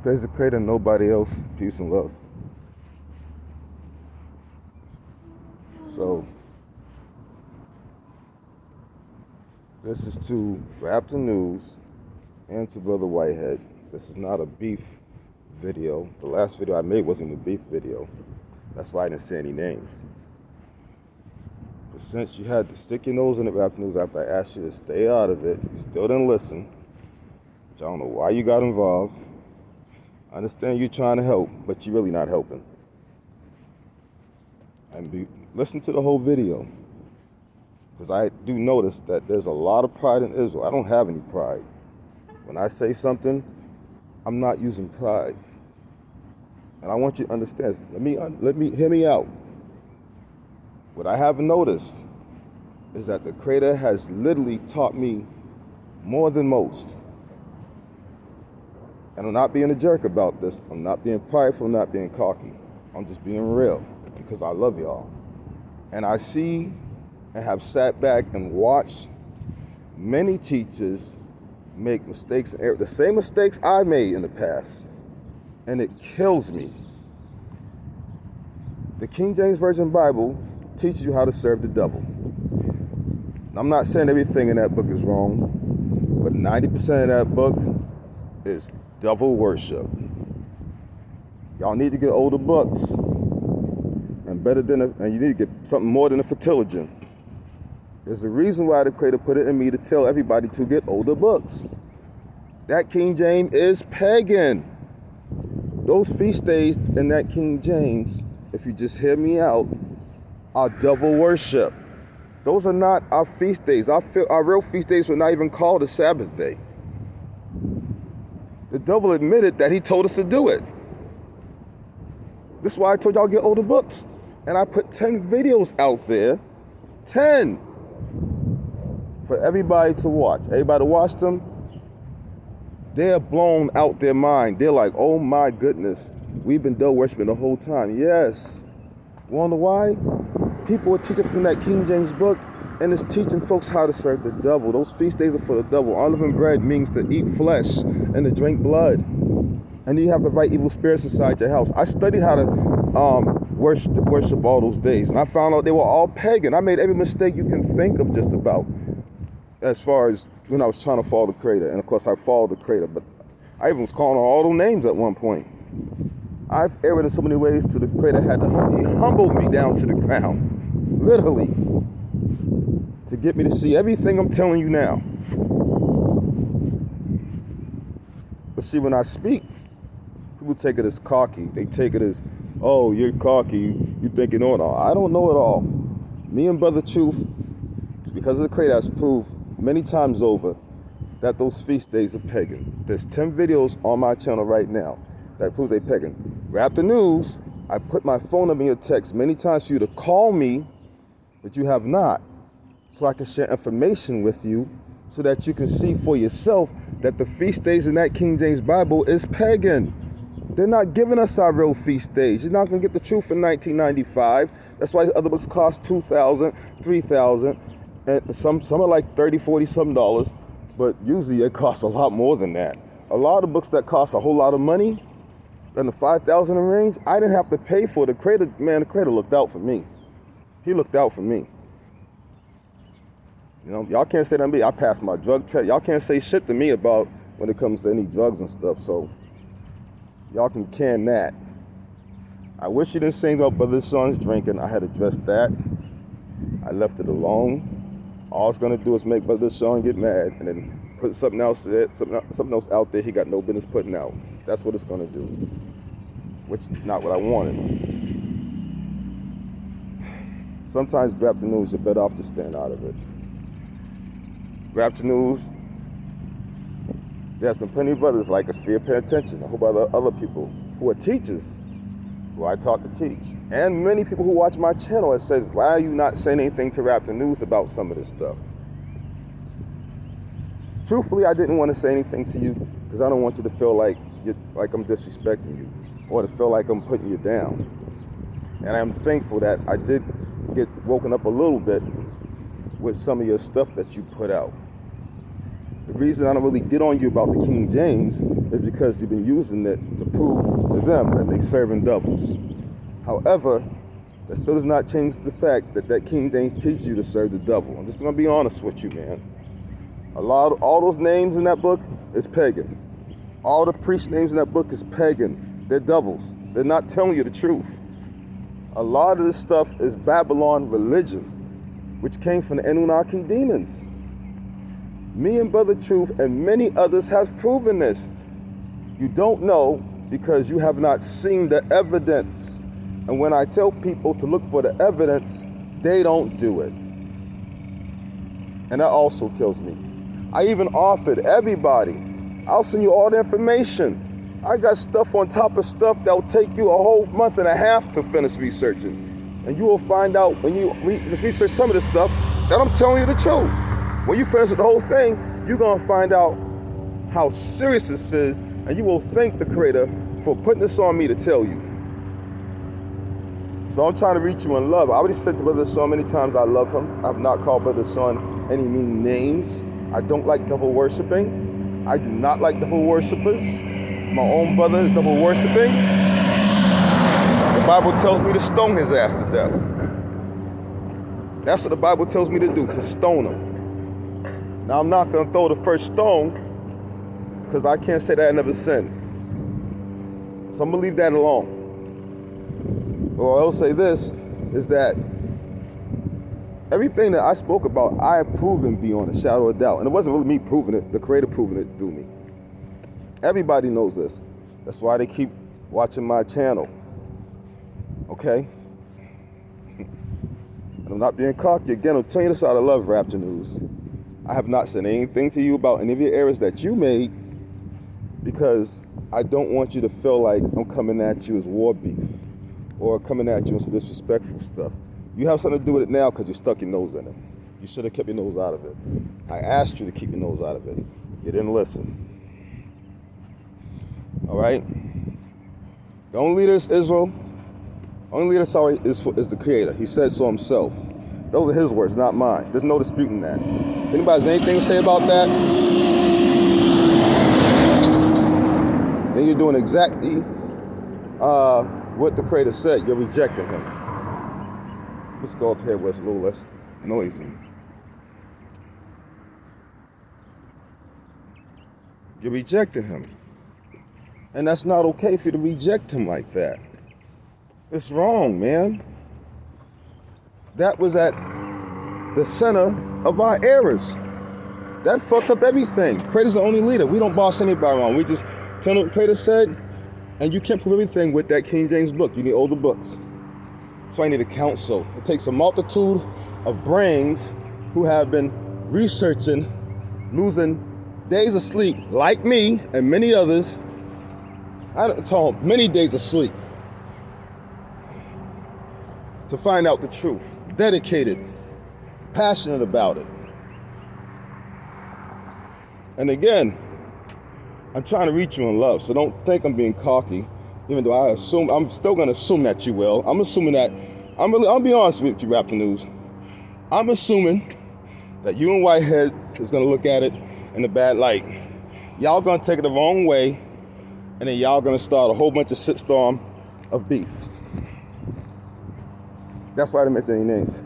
Praise the Creator and nobody else. Peace and love. So, this is to Rap the News and to Brother Whitehead. This is not a beef video. The last video I made wasn't a beef video. That's why I didn't say any names. But since you had to stick your nose in the Rap the News after I asked you to stay out of it, you still didn't listen, which I don't know why you got involved. I understand you're trying to help, but you're really not helping. And listen to the whole video. Because I do notice that there's a lot of pride in Israel. I don't have any pride. When I say something, I'm not using pride. And I want you to understand. Hear me out. What I haven't noticed is that the Creator has literally taught me more than most. And I'm not being a jerk about this. I'm not being prideful, I'm not being cocky. I'm just being real because I love y'all. And I see and have sat back and watched many teachers make mistakes and errors, the same mistakes I made in the past. And it kills me. The King James Version Bible teaches you how to serve the devil. And I'm not saying everything in that book is wrong, but 90% of that book is devil worship. Y'all need to get older books, and you need to get something more than a futility. There's a reason why the Creator put it in me to tell everybody to get older books. That King James is pagan. Those feast days in that King James, if you just hear me out, are devil worship. Those are not our feast days. Our real feast days were not even called a Sabbath day. The devil admitted that he told us to do it. This is why I told y'all get older books. And I put 10 videos out there, 10, for everybody to watch. Everybody watch them, they're blown out their mind. They're like, oh my goodness, we've been devil worshiping the whole time. Yes. Wonder why? People are teaching from that King James book, and it's teaching folks how to serve the devil. Those feast days are for the devil. Unleavened bread means to eat flesh and to drink blood. And you have to invite evil spirits inside your house. I studied how to worship all those days, and I found out they were all pagan. I made every mistake you can think of just about, as far as when I was trying to follow the Creator. And of course I followed the Creator, but I even was calling on all those names at one point. I've erred in so many ways to the Creator he humbled me down to the ground, literally, to get me to see everything I'm telling you now. But see, when I speak, people take it as cocky. They take it as, oh, you're cocky, you think you know it all. I don't know it all. Me and Brother Truth, because of the Creator, has proved many times over that those feast days are pagan. There's 10 videos on my channel right now that prove they pagan. Rap the News, I put my phone number in your text many times for you to call me, but you have not. So I can share information with you so that you can see for yourself that the feast days in that King James Bible is pagan. They're not giving us our real feast days. You're not going to get the truth in 1995. That's why other books cost $2,000, $3,000, and some are like $30, $40 some dollars, but usually it costs a lot more than that. A lot of books that cost a whole lot of money, in the $5,000 range, I didn't have to pay for. The Creator looked out for me. He looked out for me. You know, y'all can't say that to me. I passed my drug test. Y'all can't say shit to me about when it comes to any drugs and stuff, so y'all can that. I wish you didn't say about Brother Sean's drinking. I had addressed that. I left it alone. All it's gonna do is make Brother Sean get mad and then put something else out there he got no business putting out. That's what it's gonna do, which is not what I wanted. Sometimes Rap the News, you're better off just staying out of it. Rap the News, there's been plenty of others like us here pay attention. A whole bunch of other people who are teachers, who I taught to teach. And many people who watch my channel have said, why are you not saying anything to Rap the News about some of this stuff? Truthfully, I didn't want to say anything to you because I don't want you to feel like I'm disrespecting you or to feel like I'm putting you down. And I'm thankful that I did get woken up a little bit with some of your stuff that you put out. The reason I don't really get on you about the King James is because you've been using it to prove to them that they serving doubles. However, that still does not change the fact that that King James teaches you to serve the double. I'm just gonna be honest with you, man. All those names in that book is pagan. All the priest names in that book is pagan. They're doubles. They're not telling you the truth. A lot of this stuff is Babylon religion, which came from the Anunnaki demons. Me and Brother Truth and many others have proven this. You don't know because you have not seen the evidence. And when I tell people to look for the evidence, they don't do it. And that also kills me. I even offered everybody, I'll send you all the information. I got stuff on top of stuff that will take you a whole month and a half to finish researching. And you will find out when you just research some of this stuff that I'm telling you the truth. When you finish the whole thing, you're gonna find out how serious this is, and you will thank the Creator for putting this on me to tell you. So I'm trying to reach you in love. I already said to Brother Son many times I love him. I've not called Brother Son any mean names. I don't like devil worshiping. I do not like devil worshipers. My own brother is devil worshiping. The Bible tells me to stone his ass to death. That's what the Bible tells me to do, to stone him. Now I'm not gonna throw the first stone because I can't say that I never sinned. So I'm gonna leave that alone. Or I'll say this, is that everything that I spoke about, I have proven beyond a shadow of doubt. And it wasn't really me proving it, the Creator proving it through me. Everybody knows this. That's why they keep watching my channel. Okay? And I'm not being cocky. Again, I'm telling you this out of love, Rapture News. I have not said anything to you about any of your errors that you made because I don't want you to feel like I'm coming at you as war beef or coming at you with some disrespectful stuff. You have something to do with it now because you stuck your nose in it. You should have kept your nose out of it. I asked you to keep your nose out of it. You didn't listen. All right? The only leader is Israel. The only leader is the Creator. He said so himself. Those are his words, not mine. There's no disputing that. If anybody has anything to say about that, then you're doing exactly what the Creator said. You're rejecting him. Let's go up here where it's a little less noisy. You're rejecting him. And that's not okay for you to reject him like that. It's wrong, man. That was at the center of our errors. That fucked up everything. Creator's the only leader. We don't boss anybody around. We just tell them what Creator said, and you can't prove everything with that King James book. You need older books. So I need a council. It takes a multitude of brains who have been researching, losing days of sleep, like me and many others. I don't call many days of sleep to find out the truth. Dedicated, passionate about it. And again, I'm trying to reach you in love, so don't think I'm being cocky, even though I'm still gonna assume that you will. I'm assuming that, I'll be honest with you, Raptor News. I'm assuming that you and Whitehead is gonna look at it in a bad light. Y'all gonna take it the wrong way, and then y'all gonna start a whole bunch of shitstorm of beef. That's why I didn't mention any names.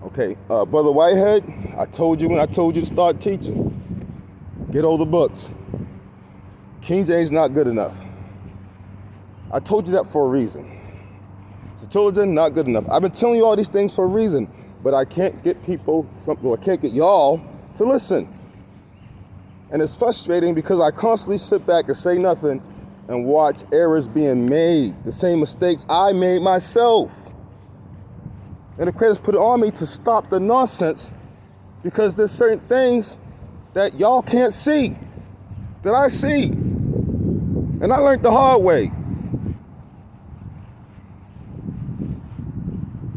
Okay, Brother Whitehead, I told you when I told you to start teaching. Get older books. King James not good enough. I told you that for a reason. Septuagint not good enough. I've been telling you all these things for a reason, but I can't get I can't get y'all to listen. And it's frustrating because I constantly sit back and say nothing and watch errors being made, the same mistakes I made myself. And the Creator's put it on me to stop the nonsense because there's certain things that y'all can't see, that I see. And I learned the hard way.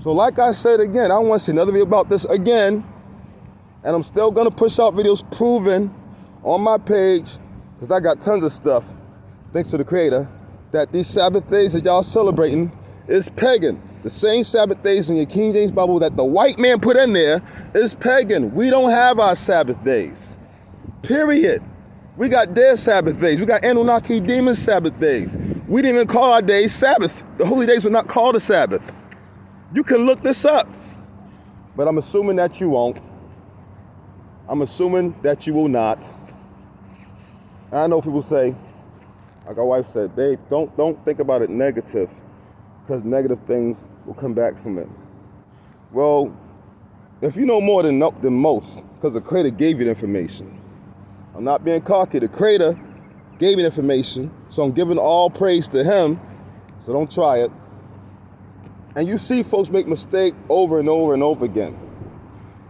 So like I said again, I don't want to see another video about this again. And I'm still going to push out videos proving on my page, because I got tons of stuff, thanks to the Creator, that these Sabbath days that y'all celebrating is pagan. The same Sabbath days in your King James Bible that the white man put in there is pagan. We don't have our Sabbath days. Period. We got their Sabbath days. We got Anunnaki demon Sabbath days. We didn't even call our days Sabbath. The holy days were not called a Sabbath. You can look this up. But I'm assuming that you won't. I'm assuming that you will not. I know people say, like our wife said, babe, don't think about it negative, because negative things will come back from it. Well, if you know more than most, because the Creator gave you the information. I'm not being cocky. The Creator gave me the information, so I'm giving all praise to Him, so don't try it. And you see folks make mistakes over and over and over again.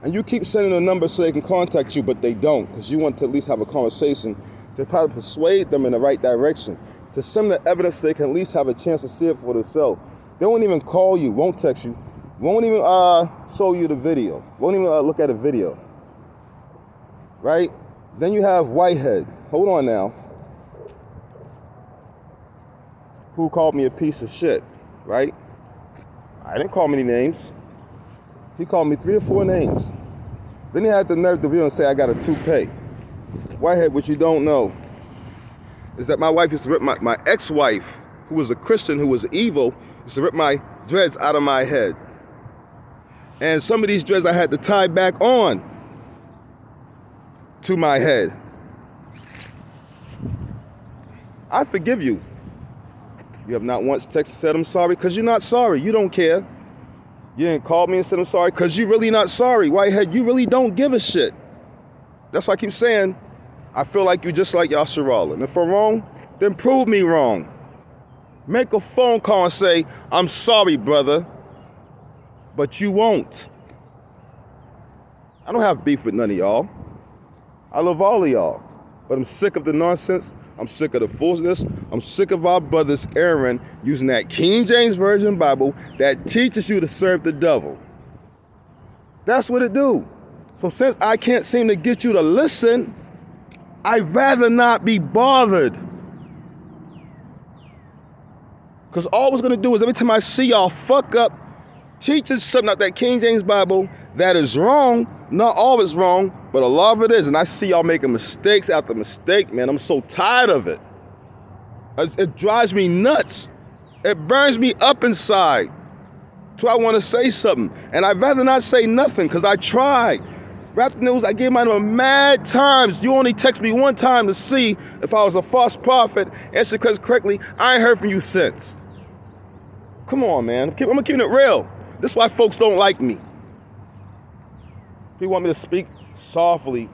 And you keep sending a number so they can contact you, but they don't, because you want to at least have a conversation to probably persuade them in the right direction, to send the evidence so they can at least have a chance to see it for themselves. They won't even call you, won't text you, won't even show you the video, won't even look at a video, right? Then you have Whitehead. Hold on now. Who called me a piece of shit, right? I didn't call him any names. He called me 3 or 4 names. Then he had the nerve to video and say I got a toupee. Whitehead, what you don't know is that my wife used to rip my ex-wife, who was a Christian, who was evil, used to rip my dreads out of my head. And some of these dreads I had to tie back on to my head. I forgive you. You have not once texted and said I'm sorry, because you're not sorry. You don't care. You didn't call me and said I'm sorry, because you're really not sorry. Whitehead, you really don't give a shit. That's why I keep saying, I feel like you just like Yasharala. And if I'm wrong, then prove me wrong. Make a phone call and say, I'm sorry, brother. But you won't. I don't have beef with none of y'all. I love all of y'all. But I'm sick of the nonsense. I'm sick of the foolishness. I'm sick of our brothers Aaron using that King James Version Bible that teaches you to serve the devil. That's what it do. So since I can't seem to get you to listen, I'd rather not be bothered. Because all it's going to do is every time I see y'all fuck up, teaching something out that King James Bible that is wrong, not all of it's wrong, but a lot of it is, and I see y'all making mistakes after mistake, man. I'm so tired of it. It drives me nuts. It burns me up inside. So I want to say something, and I'd rather not say nothing, because I tried. Rap the News, I gave my number mad times. You only text me one time to see if I was a false prophet. Answer the question correctly. I ain't heard from you since. Come on, man. I'm keeping it real. This is why folks don't like me. People want me to speak softly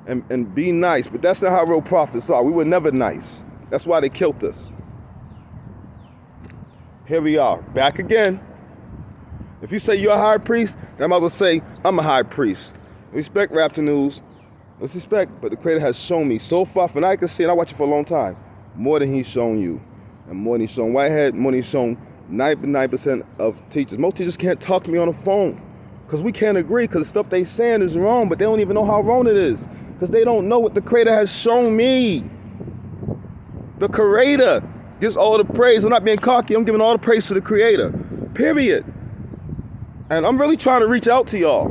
and be nice, but that's not how real prophets are. We were never nice. That's why they killed us. Here we are, back again. If you say you're a high priest, then I'm about to say I'm a high priest. Respect Rap the News. Let's respect, but the Creator has shown me so far, from I can see, and I watch it for a long time, more than He's shown you. And more than He's shown Whitehead, more than He's shown 99% of teachers. Most teachers can't talk to me on the phone because we can't agree, because the stuff they saying is wrong, but they don't even know how wrong it is, because they don't know what the Creator has shown me. The Creator gets all the praise. I'm not being cocky. I'm giving all the praise to the Creator. Period. And I'm really trying to reach out to y'all.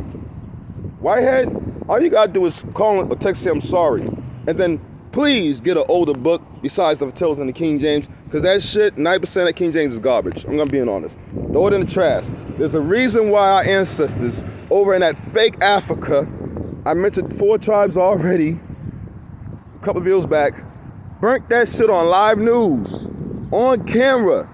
Whitehead, all you gotta do is call or text, say I'm sorry. And then please get an older book besides the Futility and the King James, because that shit, 90% of King James is garbage. I'm gonna be honest. Throw it in the trash. There's a reason why our ancestors over in that fake Africa, I mentioned 4 tribes already, a couple of videos back, burnt that shit on live news, on camera.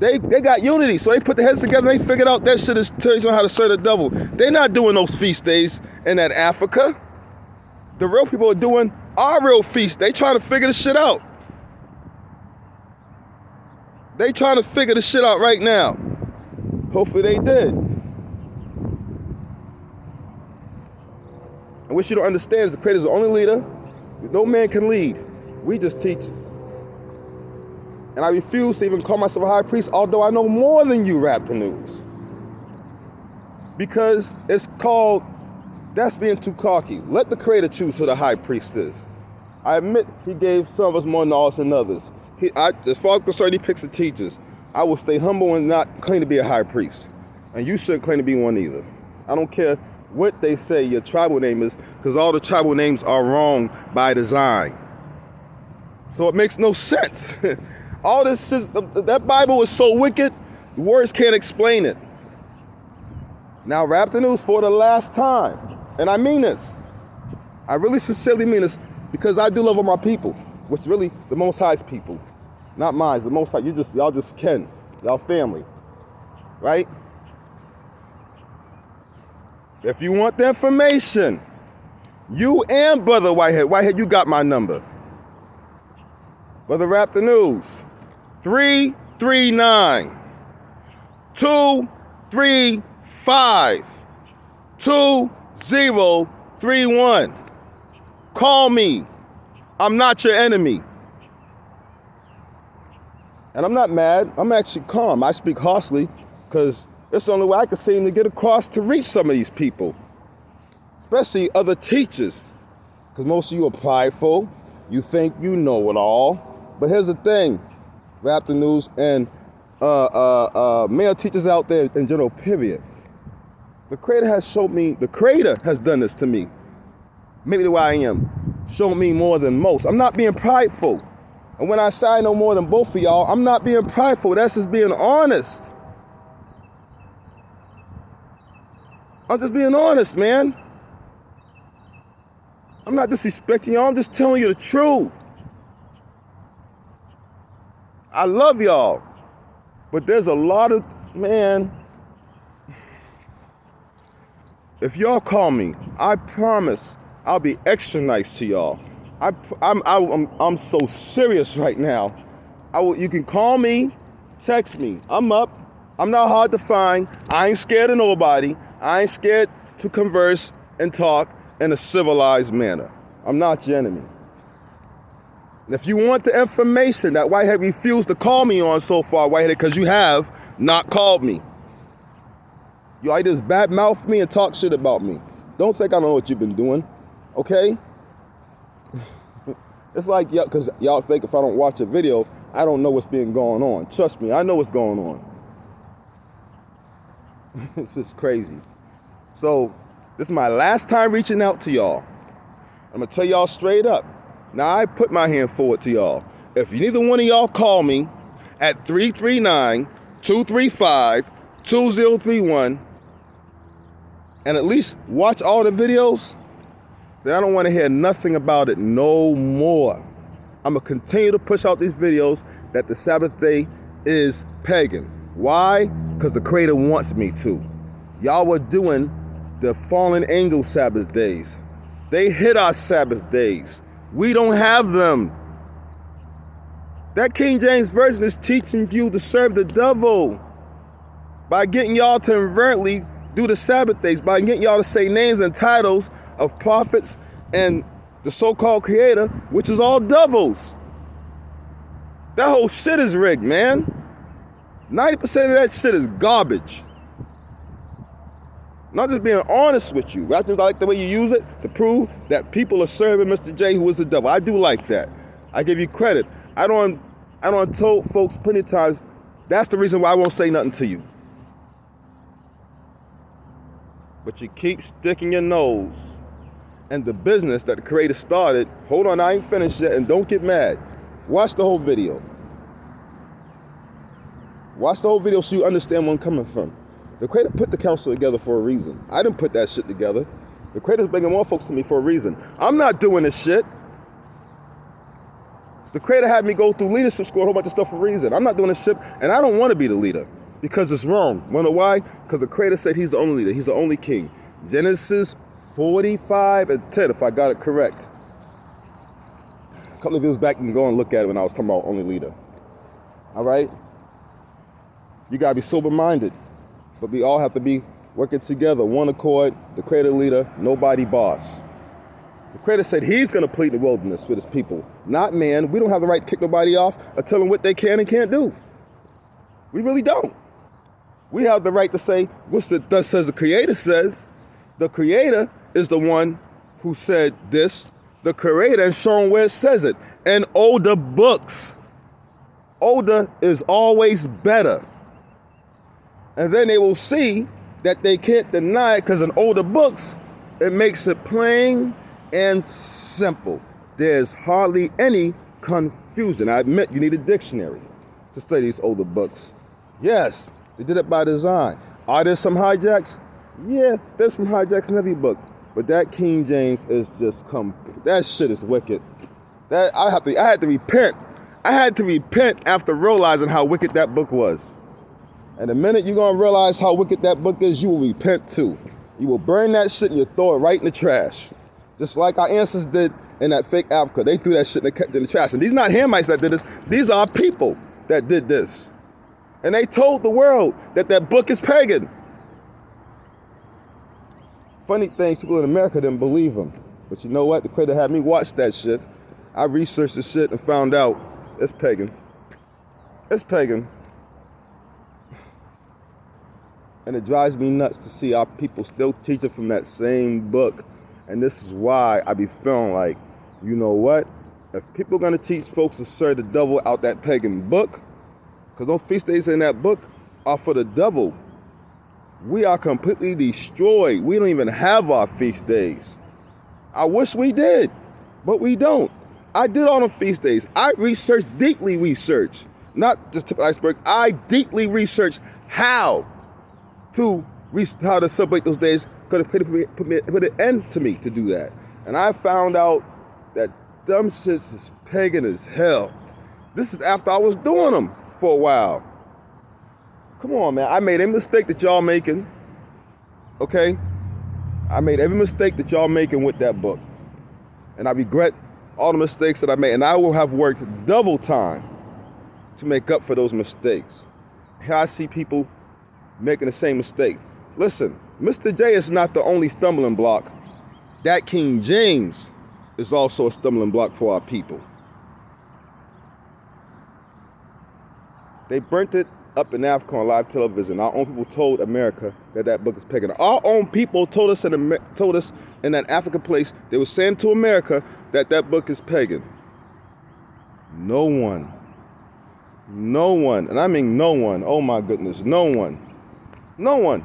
They got unity, so they put their heads together and they figured out that shit is tells you how to serve the devil. They're not doing those feast days in that Africa. The real people are doing our real feast. They trying to figure the shit out. They trying to figure the shit out right now. Hopefully they did. And what you don't understand is the Creator is the only leader. No man can lead. We just teachers. And I refuse to even call myself a high priest, although I know more than you, Rap the News. Because it's called, that's being too cocky. Let the Creator choose who the high priest is. I admit He gave some of us more knowledge than others. As far as concerned, He picks the teachers. I will stay humble and not claim to be a high priest. And you shouldn't claim to be one either. I don't care what they say your tribal name is, because all the tribal names are wrong by design. So it makes no sense. All this is, that Bible is so wicked, words can't explain it. Now, rap the news for the last time, and I mean this. I really sincerely mean this, because I do love all my people, which really the Most High's people, not mine. The Most High. Y'all just kin, y'all family, right? If you want the information, you and Brother Whitehead, you got my number. Brother Rap the News, 339-235-2031. Call me. I'm not your enemy. And I'm not mad. I'm actually calm. I speak harshly because it's the only way I can seem to get across to reach some of these people, especially other teachers, because most of you are prideful. You think you know it all. But here's the thing, Rap the News and male teachers out there in general, period. The Creator has showed me, the Creator has done this to me. Maybe the way I am, shown me more than most. I'm not being prideful. And when I say I know more than both of y'all, I'm not being prideful. That's just being honest. I'm just being honest, man. I'm not disrespecting y'all. I'm just telling you the truth. I love y'all. But there's a lot of, man, if y'all call me, I promise I'll be extra nice to y'all. I'm so serious right now. You can call me, text me. I'm up. I'm not hard to find. I ain't scared of nobody. I ain't scared to converse and talk in a civilized manner. I'm not your enemy. And if you want the information that Whitehead refused to call me on so far, Whitehead, because you have not called me. You all just badmouth me and talk shit about me. Don't think I don't know what you've been doing, okay? It's like, yeah, because y'all think if I don't watch a video, I don't know what's being going on. Trust me, I know what's going on. It's just crazy. So, this is my last time reaching out to y'all. I'm going to tell y'all straight up. Now, I put my hand forward to y'all. If neither one of y'all call me at 339-235-2031 and at least watch all the videos, then I don't want to hear nothing about it no more. I'm going to continue to push out these videos that the Sabbath day is pagan. Why? Because the Creator wants me to. Y'all were doing the fallen angel Sabbath days. They hit our Sabbath days. We don't have them. That King James Version is teaching you to serve the devil by getting y'all to inadvertently do the Sabbath days, by getting y'all to say names and titles of prophets and the so-called Creator, which is all devils. That whole shit is rigged, man. 90% of that shit is garbage. Not just being honest with you. I like the way you use it to prove that people are serving Mr. J, who is the devil. I do like that. I give you credit. I don't told folks plenty of times, that's the reason why I won't say nothing to you. But you keep sticking your nose in the business that the Creator started. Hold on, I ain't finished yet, and don't get mad. Watch the whole video. Watch the whole video so you understand where I'm coming from. The Creator put the council together for a reason. I didn't put that shit together. The Creator's bringing more folks to me for a reason. I'm not doing this shit. The Creator had me go through leadership school, a whole bunch of stuff for a reason. I'm not doing this shit, and I don't want to be the leader because it's wrong. You know why? Because the Creator said He's the only leader. He's the only king. Genesis 45:10, if I got it correct. A couple of videos back, you can go and look at it when I was talking about only leader. All right? You got to be sober-minded. But we all have to be working together, one accord, the Creator leader, nobody boss. The Creator said He's going to plead the wilderness with His people, not man. We don't have the right to kick nobody off or tell them what they can and can't do. We really don't. We have the right to say, what's the thus says the Creator says. The Creator is the one who said this. The Creator has shown where it says it. And older books. Older is always better. And then they will see that they can't deny it, because in older books, it makes it plain and simple. There's hardly any confusion. I admit you need a dictionary to study these older books. Yes, they did it by design. Are there some hijacks? Yeah, there's some hijacks in every book. But that King James is just that shit is wicked. That I had to repent. I had to repent after realizing how wicked that book was. And the minute you're gonna realize how wicked that book is, you will repent too. You will burn that shit and you throw it right in the trash. Just like our ancestors did in that fake Africa. They threw that shit in the trash. And these are not Hamites that did this. These are people that did this. And they told the world that that book is pagan. Funny things, people in America didn't believe them. But you know what? The Creator had me watch that shit. I researched the shit and found out it's pagan. It's pagan. And it drives me nuts to see our people still teaching from that same book. And this is why I be feeling like, you know what? If people are going to teach folks to serve the devil out that pagan book, because those feast days in that book are for the devil, we are completely destroyed. We don't even have our feast days. I wish we did, but we don't. I did on the feast days. I deeply researched, not just tip of the iceberg. I deeply researched how to celebrate those days, because it put an end to me to do that. And I found out that them shits is pagan as hell. This is after I was doing them for a while. Come on, man. I made every mistake that y'all making, okay? I made every mistake that y'all making with that book. And I regret all the mistakes that I made. And I will have worked double time to make up for those mistakes. Here I see people making the same mistake. Listen, Mr. J is not the only stumbling block. That King James is also a stumbling block for our people. They burnt it up in Africa on live television. Our own people told America that that book is pagan. Our own people told us in that African place, they were saying to America that that book is pagan. No one, and I mean no one, oh my goodness, no one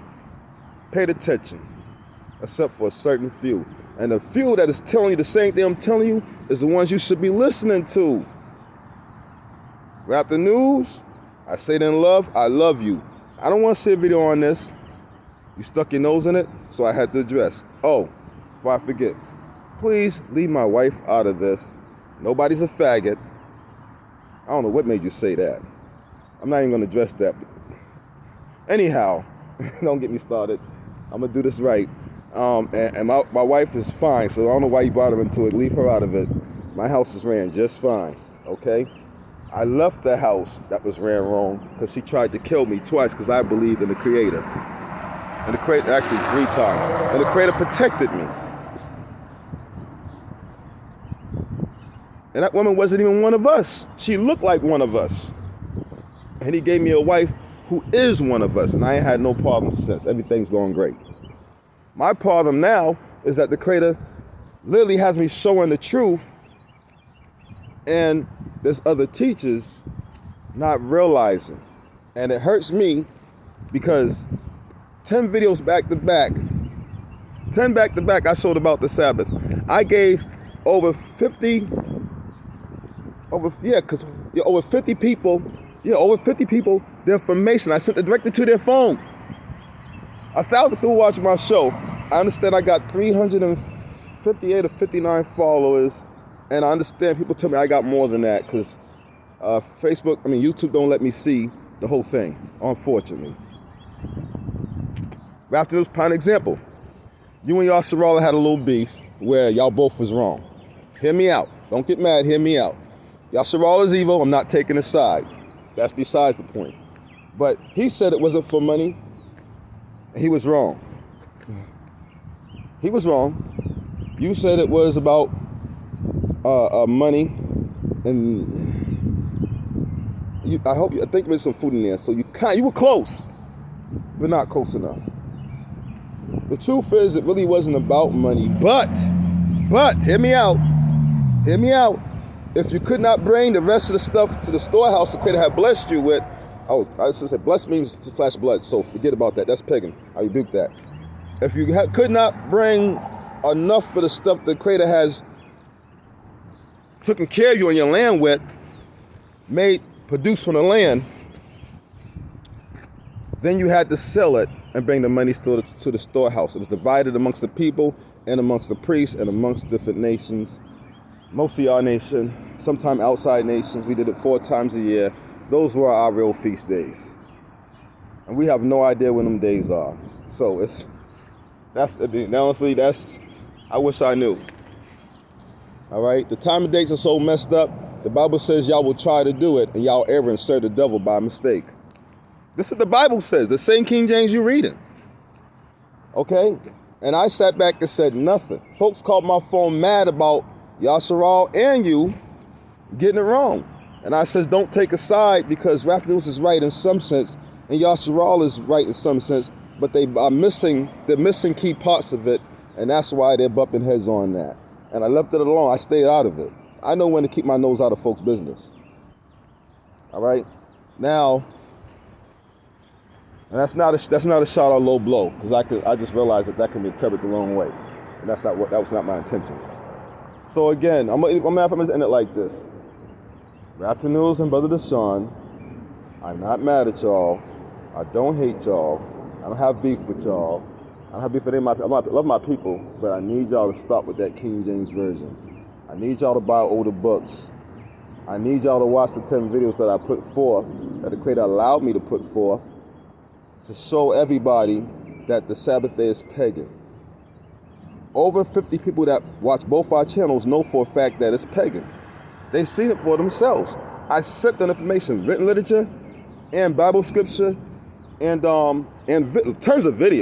paid attention except for a certain few. And the few that is telling you the same thing I'm telling you is the ones you should be listening to. Rap the news, I say it in love, I love you. I don't want to see a video on this. You stuck your nose in it, so I had to address. Oh, before I forget, please leave my wife out of this. Nobody's a faggot. I don't know what made you say that. I'm not even going to address that. Anyhow, don't get me started. I'm going to do this right. And my wife is fine, so I don't know why you brought her into it. Leave her out of it. My house is ran just fine, okay? I left the house that was ran wrong because she tried to kill me twice because I believed in the Creator. And the Creator, actually 3 times. And the Creator protected me. And that woman wasn't even one of us. She looked like one of us. And He gave me a wife who is one of us. And I ain't had no problems since. Everything's going great. My problem now is that the Creator literally has me showing the truth, and there's other teachers not realizing. And it hurts me because 10 videos back to back I showed about the Sabbath. I gave over 50 people the information. I sent it directly to their phone. 1,000 people watching my show. I understand I got 358 or 59 followers. And I understand people tell me I got more than that because YouTube don't let me see the whole thing, unfortunately. Rap News, prime example. You and Yasserala had a little beef where y'all both was wrong. Hear me out. Don't get mad, hear me out. Yasserala is evil, I'm not taking his side. That's besides the point. But he said it wasn't for money, and he was wrong. He was wrong. You said it was about money, and I think there's some food in there. So you were close, but not close enough. The truth is, it really wasn't about money. But hear me out. If you could not bring the rest of the stuff to the storehouse the Creator had blessed you with, Oh, I just said blessed means to splash blood, so forget about that. That's pagan. I rebuke that. If you could not bring enough for the stuff the Creator has taken care of you on your land with, produced from the land, then you had to sell it and bring the money to the storehouse. It was divided amongst the people and amongst the priests and amongst different nations. Mostly our nation, sometimes outside nations. We did it 4 times a year. Those were our real feast days. And we have no idea when them days are. So honestly, I wish I knew. All right, the time and dates are so messed up. The Bible says y'all will try to do it and y'all err and serve the devil by mistake. This is what the Bible says, the same King James you're reading. Okay? And I sat back and said nothing. Folks called my phone mad about Yasharal and you getting it wrong. And I says, don't take a side, because Rap News is right in some sense and Yasharal is right in some sense, but they're missing key parts of it, and that's why they're bumping heads on that. And I left it alone. I stayed out of it. I know when to keep my nose out of folks' business. All right? Now, and that's not a shot or low blow, because I just realized that can be interpreted the wrong way, and that was not my intention. So again, I'm gonna end it like this. Raptor News and Brother Deshaun, I'm not mad at y'all. I don't hate y'all. I don't have beef with y'all. I don't have beef with any of my people. I love my people, but I need y'all to stop with that King James Version. I need y'all to buy older books. I need y'all to watch the 10 videos that I put forth, that the Creator allowed me to put forth, to show everybody that the Sabbath day is pagan. Over 50 people that watch both our channels know for a fact that it's pagan. They've seen it for themselves. I sent that information, written literature and Bible scripture and tons of videos.